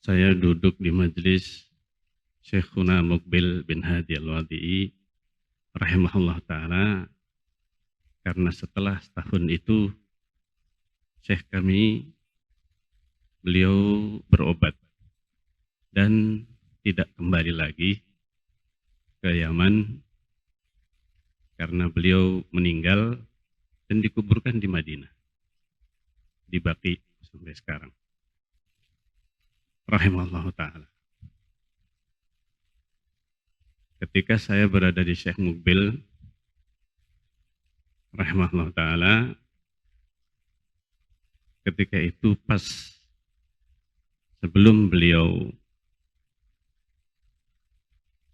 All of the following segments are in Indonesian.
Saya duduk di majelis Syekhuna Muqbil bin Hadi Al-Wadi'i rahimahullah ta'ala, karena setelah setahun itu Syekh kami beliau berobat dan tidak kembali lagi ke Yaman karena beliau meninggal dan dikuburkan di Madinah, di Baqi sampai sekarang rahimahullah ta'ala. Ketika saya berada di Syekh Muqbil rahimahullah ta'ala, ketika itu pas sebelum beliau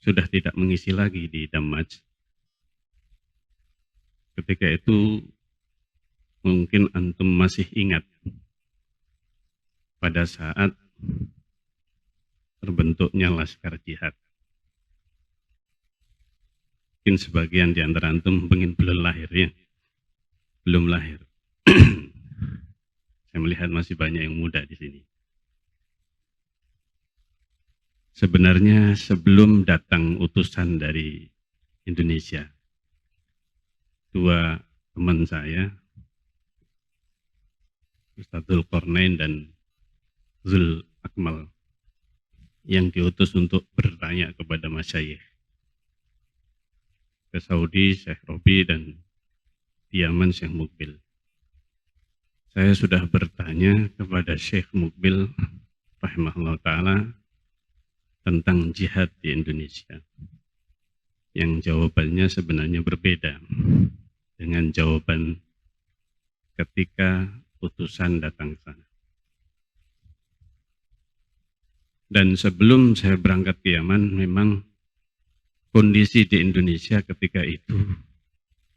sudah tidak mengisi lagi di Damaj, ketika itu mungkin antum masih ingat pada saat terbentuknya Laskar Jihad. Mungkin sebagian di antara antum mungkin belum lahir ya, belum lahir. Saya melihat masih banyak yang muda di sini. Sebenarnya sebelum datang utusan dari Indonesia, dua teman saya, Ustadzul Qornain dan Zul Akmal, yang diutus untuk bertanya kepada masyayikh ke Saudi, Syekh Robi, dan di Yaman Syekh Muqbil. Saya sudah bertanya kepada Syekh Muqbil rahimahullah ta'ala tentang jihad di Indonesia, yang jawabannya sebenarnya berbeda dengan jawaban ketika utusan datang ke sana. Dan sebelum saya berangkat ke Yaman, memang kondisi di Indonesia ketika itu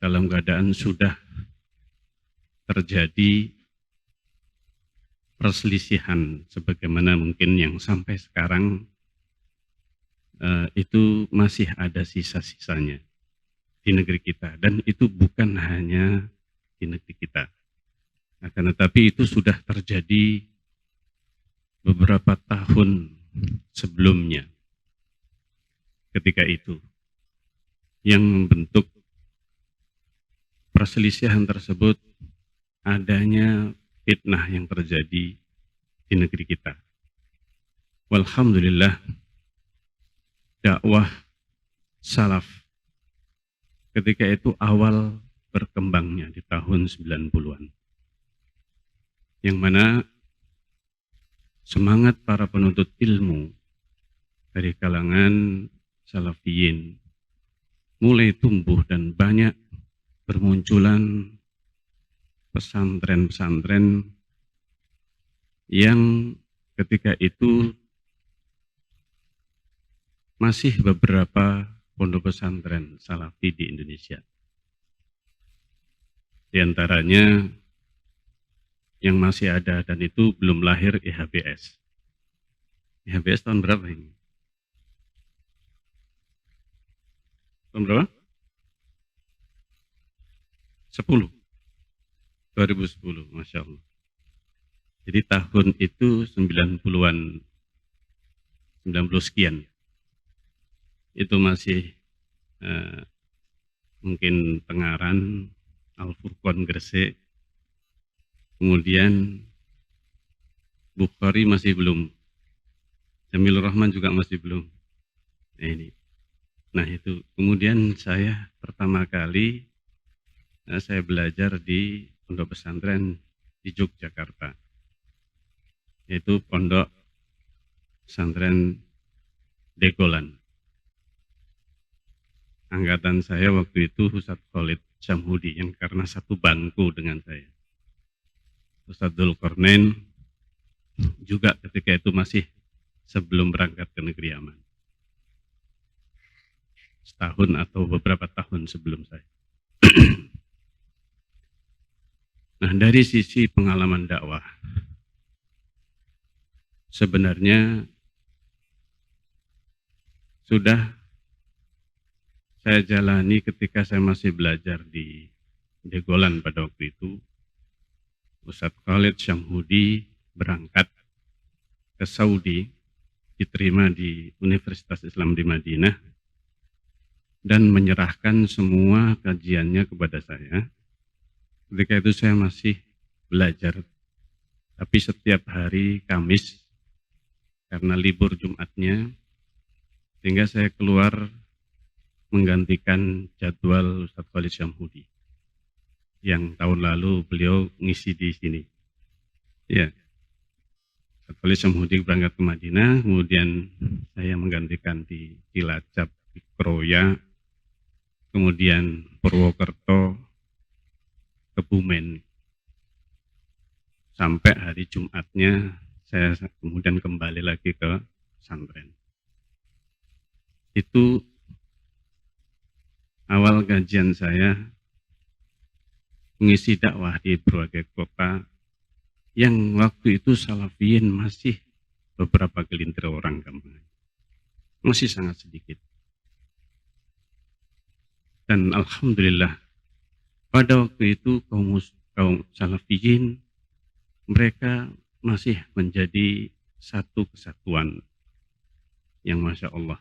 dalam keadaan sudah terjadi perselisihan sebagaimana mungkin yang sampai sekarang itu masih ada sisa-sisanya di negeri kita, dan itu bukan hanya di negeri kita, akan tetapi itu sudah terjadi beberapa tahun sebelumnya. Ketika itu yang membentuk perselisihan tersebut adanya fitnah yang terjadi di negeri kita. Walhamdulillah, dakwah salaf ketika itu awal berkembangnya di tahun 90-an, yang mana semangat para penuntut ilmu dari kalangan salafiyin mulai tumbuh dan banyak bermunculan pesantren-pesantren yang ketika itu masih beberapa pondok pesantren salafi di Indonesia. Di antaranya yang masih ada dan itu belum lahir IHBS. IHBS tahun berapa ini? Tahun berapa? 10. 2010, Masya Allah. Jadi tahun itu 90-an, 90 sekian. Itu masih mungkin Tengaran, Al-Furqan Gresik, kemudian Bukhari masih belum, Jamilur Rahman juga masih belum. Nah itu, kemudian saya pertama kali saya belajar di pondok pesantren di Yogyakarta, yaitu pondok pesantren Degolan. Angkatan saya waktu itu Ustadz Khalid Syamhudi, yang karena satu bangku dengan saya. Ustadzul Qornain juga ketika itu masih sebelum berangkat ke negeri Yaman, setahun atau beberapa tahun sebelum saya. Nah, dari sisi pengalaman dakwah, sebenarnya sudah saya jalani ketika saya masih belajar di Degolan pada waktu itu. Ustadz Khalid Syamhudi berangkat ke Saudi diterima di Universitas Islam di Madinah dan menyerahkan semua kajiannya kepada saya. Ketika itu saya masih belajar, tapi setiap hari Kamis karena libur Jumatnya, sehingga saya keluar menggantikan jadwal Ustadz Khalid Syamhudi yang tahun lalu beliau ngisi di sini. Ya, Ustadz Khalid Syamhudi berangkat ke Madinah, kemudian saya menggantikan di Cilacap, di Kroya, kemudian Purwokerto, Kebumen. Sampai hari Jumatnya saya kemudian kembali lagi ke pesantren. Itu awal kajian saya mengisi dakwah di berbagai kota yang waktu itu salafiyin masih beberapa gelintir orang gampang. Masih sangat sedikit. Dan alhamdulillah pada waktu itu kaum salafiyin mereka masih menjadi satu kesatuan yang Masya Allah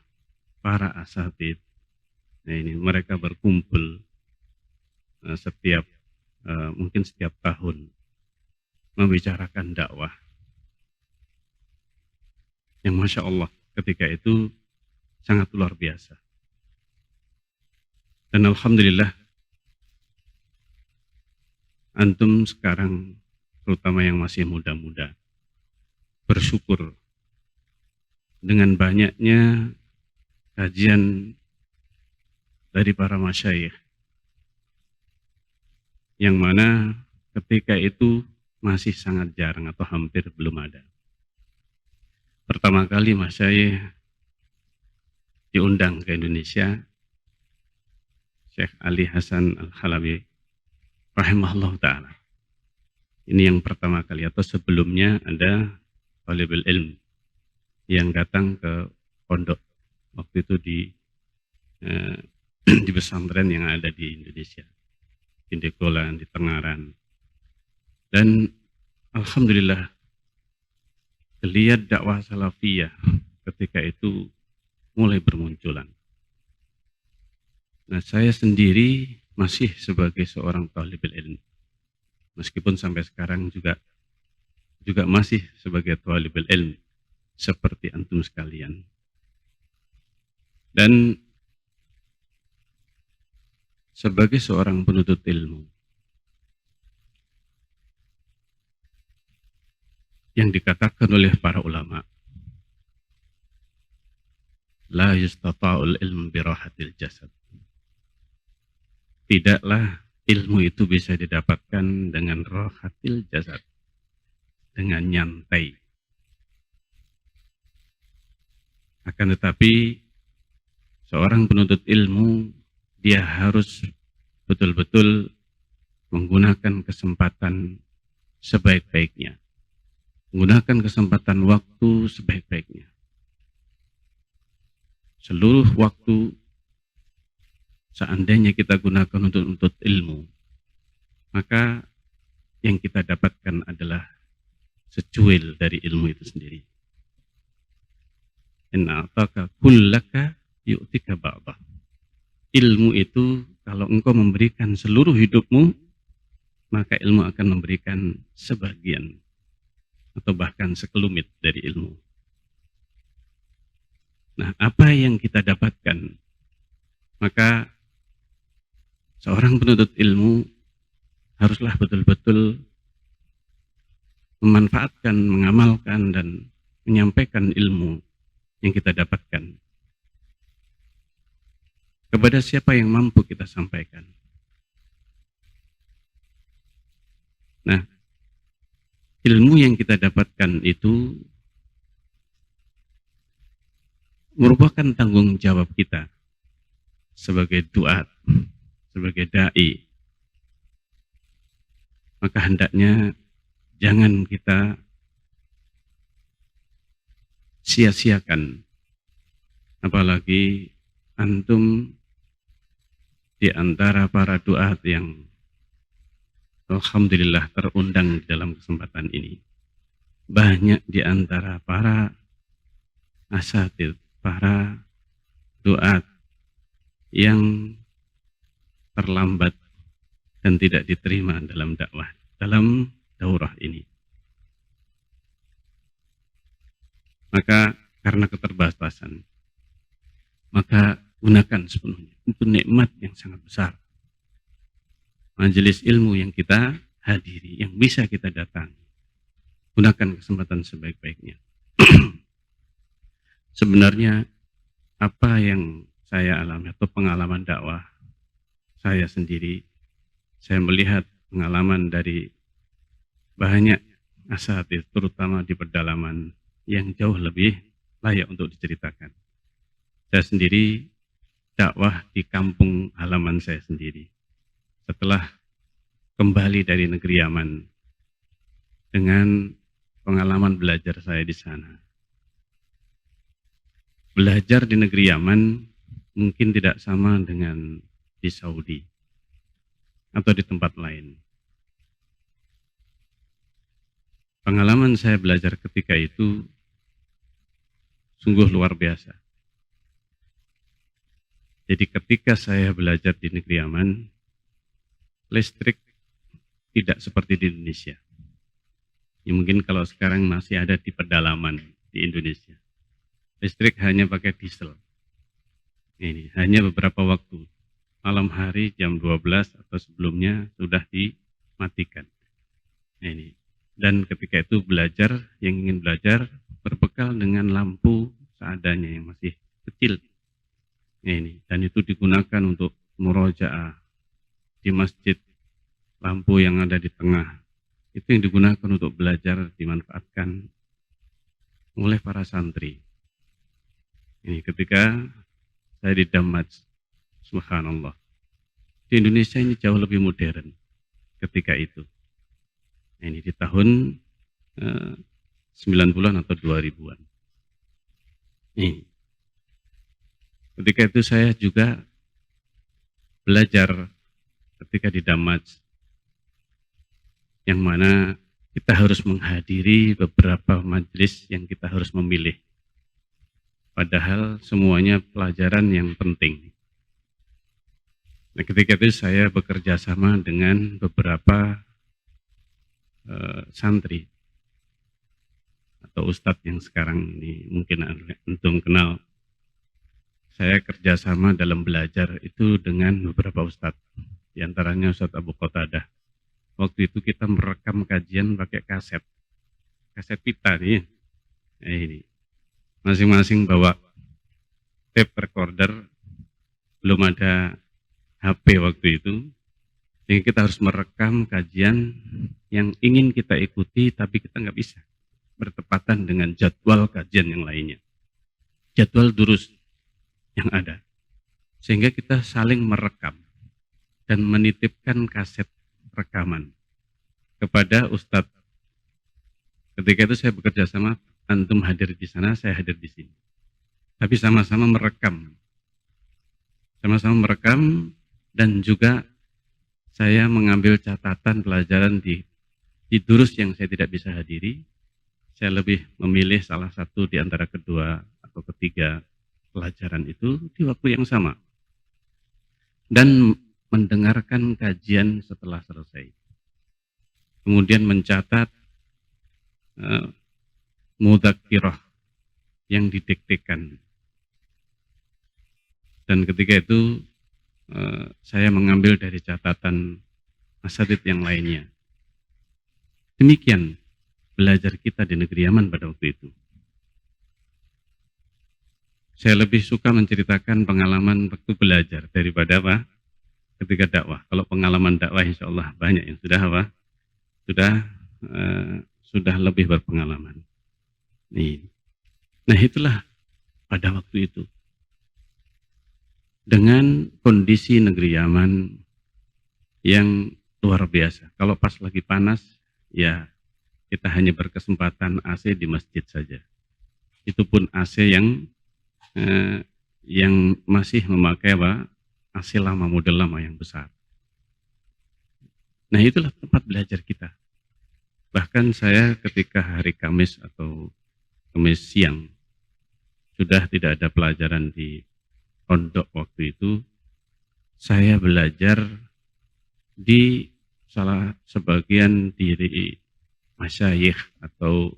para asatid. Nah ini mereka berkumpul mungkin setiap tahun membicarakan dakwah yang Masya Allah ketika itu sangat luar biasa. Dan alhamdulillah antum sekarang terutama yang masih muda-muda bersyukur dengan banyaknya kajian dari para masyayikh yang mana ketika itu masih sangat jarang atau hampir belum ada. Pertama kali masyayikh diundang ke Indonesia Syekh Ali Hasan Al-Halabi rahimahullah ta'ala. Ini yang pertama kali, atau sebelumnya ada talibul ilm yang datang ke pondok waktu itu di pesantren yang ada di Indonesia, di Dekolan, di Tengaran. Dan alhamdulillah geliat dakwah salafiyah ketika itu mulai bermunculan. Nah, saya sendiri masih sebagai seorang talibul ilm, meskipun sampai sekarang juga masih sebagai talibul ilm seperti antum sekalian. Dan sebagai seorang penuntut ilmu yang dikatakan oleh para ulama, la yustata'ul ilm birahatil jasad. Tidaklah ilmu itu bisa didapatkan dengan rahatil jasad, dengan nyantai. Akan tetapi seorang penuntut ilmu dia harus betul-betul menggunakan kesempatan sebaik-baiknya, menggunakan kesempatan waktu sebaik-baiknya. Seluruh waktu seandainya kita gunakan untuk ilmu, maka yang kita dapatkan adalah secuil dari ilmu itu sendiri. Inna a'taka kullaka yu'tika ba'dah. Ilmu itu kalau engkau memberikan seluruh hidupmu, maka ilmu akan memberikan sebagian atau bahkan sekelumit dari ilmu. Nah, apa yang kita dapatkan? Maka seorang penuntut ilmu haruslah betul-betul memanfaatkan, mengamalkan, dan menyampaikan ilmu yang kita dapatkan kepada siapa yang mampu kita sampaikan. Nah, ilmu yang kita dapatkan itu merupakan tanggung jawab kita sebagai duat, sebagai da'i. Maka hendaknya jangan kita sia-siakan, apalagi antum di antara para duat yang alhamdulillah terundang dalam kesempatan ini. Banyak di antara para asatidz, para duat yang terlambat dan tidak diterima dalam dakwah, dalam daurah ini. Maka karena keterbatasan, maka gunakan sepenuhnya. Itu nikmat yang sangat besar. Majelis ilmu yang kita hadiri, yang bisa kita datangi. Gunakan kesempatan sebaik-baiknya. Sebenarnya apa yang saya alami atau pengalaman dakwah saya sendiri, saya melihat pengalaman dari banyak asatidz, terutama di pedalaman, yang jauh lebih layak untuk diceritakan. Saya sendiri dakwah di kampung halaman saya sendiri. Setelah kembali dari negeri Yaman dengan pengalaman belajar saya di sana. Belajar di negeri Yaman mungkin tidak sama dengan di Saudi atau di tempat lain. Pengalaman saya belajar ketika itu sungguh luar biasa. Jadi ketika saya belajar di negeri Yaman, listrik tidak seperti di Indonesia. Ya, mungkin kalau sekarang masih ada di pedalaman di Indonesia. Listrik hanya pakai diesel. Ini hanya beberapa waktu. Malam hari jam 12 atau sebelumnya sudah dimatikan. Ini. Dan ketika itu belajar, yang ingin belajar berbekal dengan lampu seadanya yang masih kecil. Ini. Dan itu digunakan untuk murojaah di masjid. Lampu yang ada di tengah itu yang digunakan untuk belajar, dimanfaatkan oleh para santri. Ini ketika saya di Damaj, subhanallah. Di Indonesia ini jauh lebih modern ketika itu. Ini di tahun 90-an atau 2000-an. Ini. Ketika itu saya juga belajar ketika di Damaj, yang mana kita harus menghadiri beberapa majelis yang kita harus memilih. Padahal semuanya pelajaran yang penting. Nah, ketika itu saya bekerja sama dengan beberapa santri atau ustadz yang sekarang ini mungkin antum kenal. Saya kerjasama dalam belajar itu dengan beberapa ustadz, di antaranya Ustadz Abu Qatadah. Waktu itu kita merekam kajian pakai kaset pita nih. Nah, ini masing-masing bawa tape recorder, belum ada HP waktu itu. Jadi kita harus merekam kajian yang ingin kita ikuti, tapi kita nggak bisa bertepatan dengan jadwal kajian yang lainnya, jadwal durus yang ada, sehingga kita saling merekam dan menitipkan kaset rekaman kepada ustadz. Ketika itu saya bekerja sama, antum hadir di sana, saya hadir di sini, tapi sama-sama merekam, dan juga saya mengambil catatan pelajaran di durus yang saya tidak bisa hadiri. Saya lebih memilih salah satu di antara kedua atau ketiga pelajaran itu di waktu yang sama, dan mendengarkan kajian setelah selesai. Kemudian mencatat mudzakkirah yang didiktekan. Dan ketika itu saya mengambil dari catatan asatidz yang lainnya. Demikian belajar kita di negeri Yaman pada waktu itu. Saya lebih suka menceritakan pengalaman waktu belajar daripada apa? Ketika dakwah. Kalau pengalaman dakwah insya Allah banyak yang sudah apa? Sudah lebih berpengalaman. Nah itulah pada waktu itu. Dengan kondisi negeri Yaman yang luar biasa. Kalau pas lagi panas, ya kita hanya berkesempatan AC di masjid saja. Itu pun AC yang masih memakai apa? AC lama, model lama yang besar. Nah itulah tempat belajar kita. Bahkan saya ketika hari Kamis atau Kamis siang, sudah tidak ada pelajaran di pondok waktu itu, saya belajar di salah sebagian diri masyayikh atau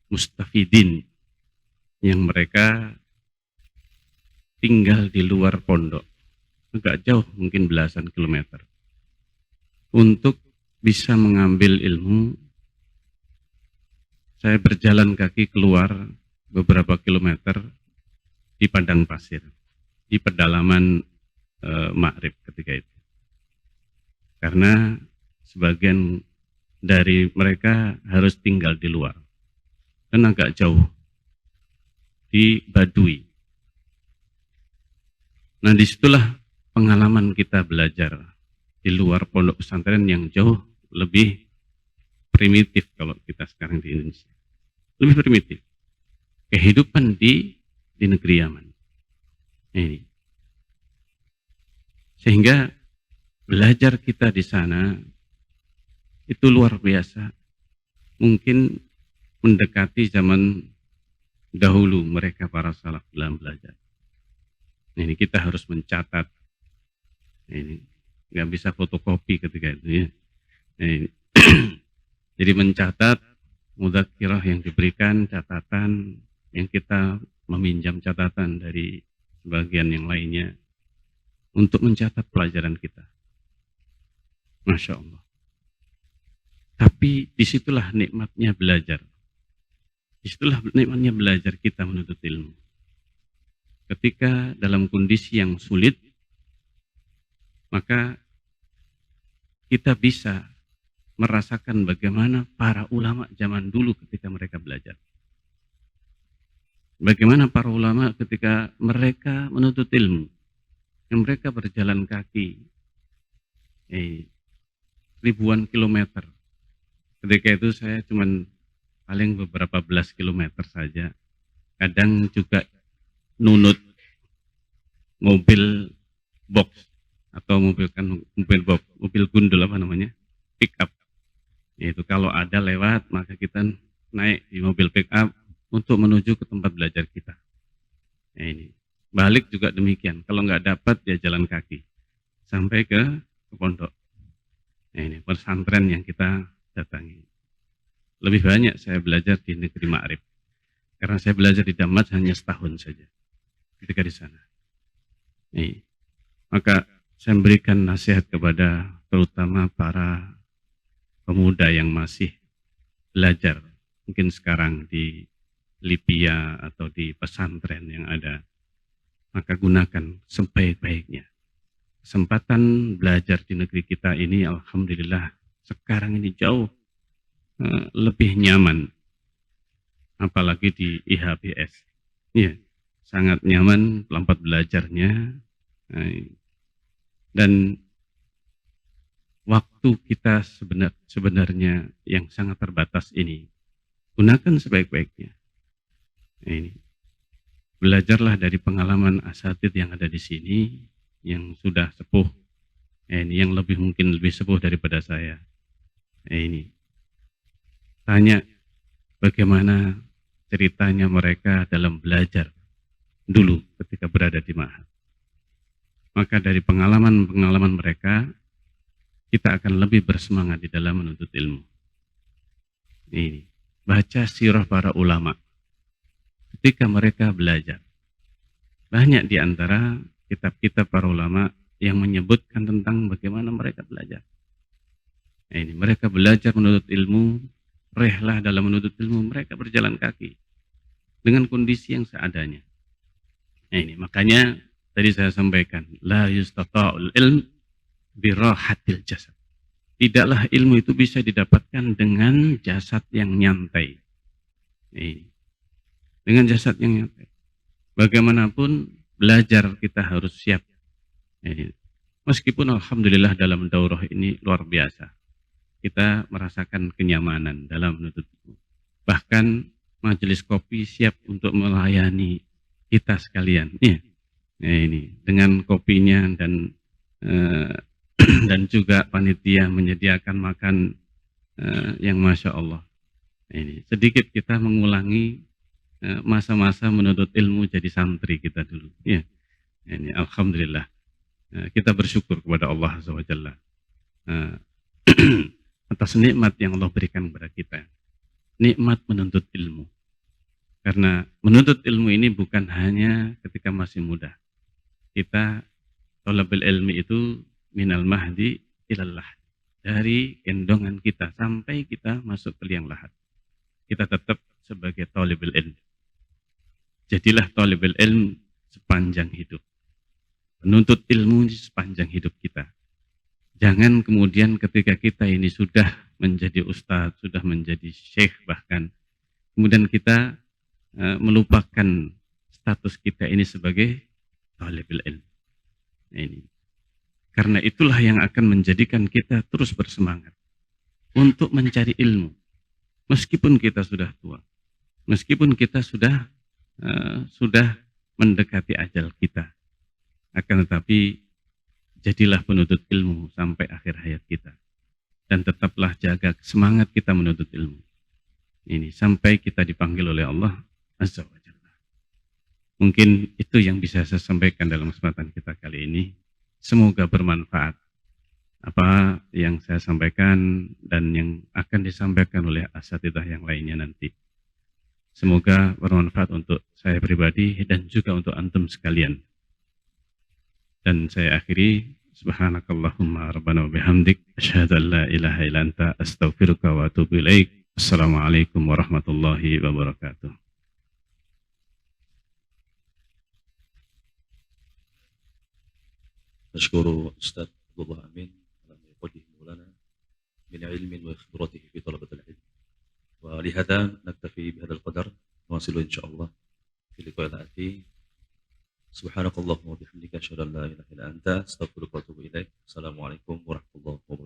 mustafidin yang mereka tinggal di luar pondok, agak jauh mungkin belasan kilometer, untuk bisa mengambil ilmu. Saya berjalan kaki keluar beberapa kilometer di padang pasir, di pedalaman Maghrib ketika itu. Karena sebagian dari mereka harus tinggal di luar dan agak jauh di Baduy. Nah, disitulah pengalaman kita belajar di luar pondok pesantren yang jauh lebih primitif kalau kita sekarang di Indonesia. Lebih primitif. Kehidupan di negeri Yaman. Ini. Sehingga belajar kita di sana itu luar biasa. Mungkin mendekati zaman dahulu mereka para salaf dalam belajar. Ini kita harus mencatat. Ini nggak bisa fotokopi ketika itu ya. Ini. Jadi mencatat mudzakkirah yang diberikan, catatan yang kita meminjam catatan dari sebagian yang lainnya untuk mencatat pelajaran kita. Masya Allah. Tapi disitulah nikmatnya belajar. Disitulah nikmatnya belajar kita menuntut ilmu. Ketika dalam kondisi yang sulit, maka kita bisa merasakan bagaimana para ulama zaman dulu ketika mereka belajar. Bagaimana para ulama ketika mereka menuntut ilmu. Yang mereka berjalan kaki ribuan kilometer. Ketika itu saya cuman paling beberapa belas kilometer saja. Kadang juga nunut mobil box atau mobil gundul apa namanya, pick up. Yaitu kalau ada lewat maka kita naik di mobil pick up untuk menuju ke tempat belajar kita. Ini balik juga demikian. Kalau nggak dapat ya jalan kaki sampai ke pondok. Ini pesantren yang kita datangi. Lebih banyak saya belajar di negeri Ma'rib. Karena saya belajar di Damat hanya setahun saja ketika di sana. Maka saya memberikan nasihat kepada terutama para pemuda yang masih belajar, mungkin sekarang di Libya atau di pesantren yang ada, maka gunakan sebaik-baiknya. Kesempatan belajar di negeri kita ini, alhamdulillah, sekarang ini jauh lebih nyaman, apalagi di IHBS. Ya, sangat nyaman tempat belajarnya, dan waktu kita sebenarnya yang sangat terbatas ini, gunakan sebaik-baiknya. Ini belajarlah dari pengalaman asatidz yang ada di sini, yang sudah sepuh, ini yang mungkin lebih sepuh daripada saya. Ini tanya bagaimana ceritanya mereka dalam belajar dulu ketika berada di Ma'had. Maka dari pengalaman-pengalaman mereka, kita akan lebih bersemangat di dalam menuntut ilmu. Ini baca sirah para ulama ketika mereka belajar. Banyak di antara kitab-kitab para ulama yang menyebutkan tentang bagaimana mereka belajar. Ini mereka belajar menuntut ilmu, rehlah dalam menuntut ilmu, mereka berjalan kaki dengan kondisi yang seadanya. Ini makanya tadi saya sampaikan, la yustata'ul ilm birahatil jasad. Tidaklah ilmu itu bisa didapatkan dengan jasad yang nyantai. Dengan jasad yang nyantai. Bagaimanapun belajar kita harus siap. Meskipun alhamdulillah dalam daurah ini luar biasa. Kita merasakan kenyamanan dalam menuntut ilmu. Bahkan majelis kopi siap untuk melayani kita sekalian. Ini dengan kopinya dan dan juga panitia menyediakan makan yang masya Allah. Ini sedikit kita mengulangi masa-masa menuntut ilmu jadi santri kita dulu. Ya, ini alhamdulillah. Kita bersyukur kepada Allah Azza wa Jalla atas nikmat yang Allah berikan kepada kita. Nikmat menuntut ilmu. Karena menuntut ilmu ini bukan hanya ketika masih muda. Kita thalabul ilmi itu minal mahdi ilallah. Dari gendongan kita sampai kita masuk ke liang lahat. Kita tetap sebagai thalibul ilm. Jadilah thalibul ilm sepanjang hidup. Menuntut ilmu sepanjang hidup kita. Jangan kemudian ketika kita ini sudah menjadi ustadz, sudah menjadi syekh bahkan, kemudian kita melupakan status kita ini sebagai thalibul ilm. Ini. Karena itulah yang akan menjadikan kita terus bersemangat untuk mencari ilmu. Meskipun kita sudah tua, meskipun kita sudah mendekati ajal kita, akan tetapi jadilah penuntut ilmu sampai akhir hayat kita. Dan tetaplah jaga semangat kita menuntut ilmu. Ini sampai kita dipanggil oleh Allah Azza wa Jalla. Mungkin itu yang bisa saya sampaikan dalam kesempatan kita kali ini. Semoga bermanfaat apa yang saya sampaikan dan yang akan disampaikan oleh asatidzah yang lainnya nanti. Semoga bermanfaat untuk saya pribadi dan juga untuk antum sekalian. Dan saya akhiri, subhanakallahumma rabbana wa bihamdik, asyhadu an la ilaha illa anta, astaghfiruka wa atubu ilaik. Assalamualaikum warahmatullahi wabarakatuh. نشكر أستاذ عبد الله أمين على ما يقدمه لنا من علم وخبرته في طلبة العلم، ولهذا نكتفي بهذا القدر، نواصل إن شاء الله في اللقاء الآتي. سبحانك اللهم وبحمدك أشهد أن لا إله إلا أنت، أستغفرك وأتوب إليك. السلام عليكم ورحمة الله وبركاته.